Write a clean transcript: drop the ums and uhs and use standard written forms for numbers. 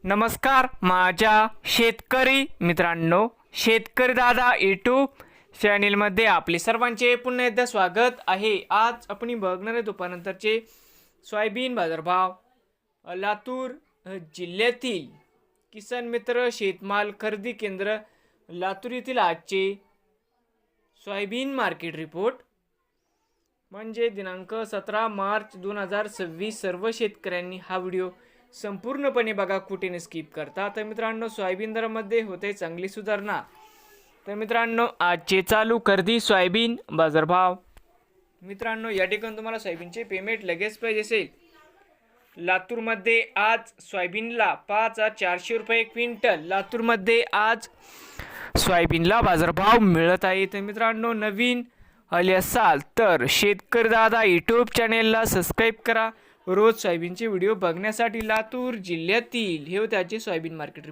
नमस्कार माझ्या शेतकरी मित्रांनो, शेतकरी दादा यूट्यूब चॅनेलमध्ये आपले सर्वांचे पुन्हा एकदा स्वागत आहे। आज आपण बघणार आहे दुपारनंतरचे सोयाबीन बाजारभाव। लातूर जिल्ह्यातील किसान मित्र शेतमाल खरेदी केंद्र लातूर येथील आजचे सोयाबीन मार्केट रिपोर्ट म्हणजे दिनांक 17 मार्च 2026। सर्व शेतकऱ्यांनी हा व्हिडिओ संपूर्णपणे बघा, कुठे स्किप करता। तर मित्रांनो, सोयाबीन दरामध्ये होते चांगली सुधारणा। तर मित्रांनो, आजचे चालू खरेदी सोयाबीन बाजारभाव। मित्रांनो, या ठिकाणी तुम्हाला सोयाबीनचे पेमेंट लगेच पाहिजे असेल, लातूरमध्ये आज सोयाबीनला 5400 रुपये क्विंटल लातूरमध्ये आज सोयाबीनला बाजारभाव मिळत आहे। तर मित्रांनो, नवीन आले असाल तर शेतकरी दादा यूट्यूब चॅनेलला सबस्क्राईब करा रोज सोयाबीनचे व्हिडिओ बघण्यासाठी। लातूर जिल्ह्यातील हे त्याचे सोयाबीन मार्केट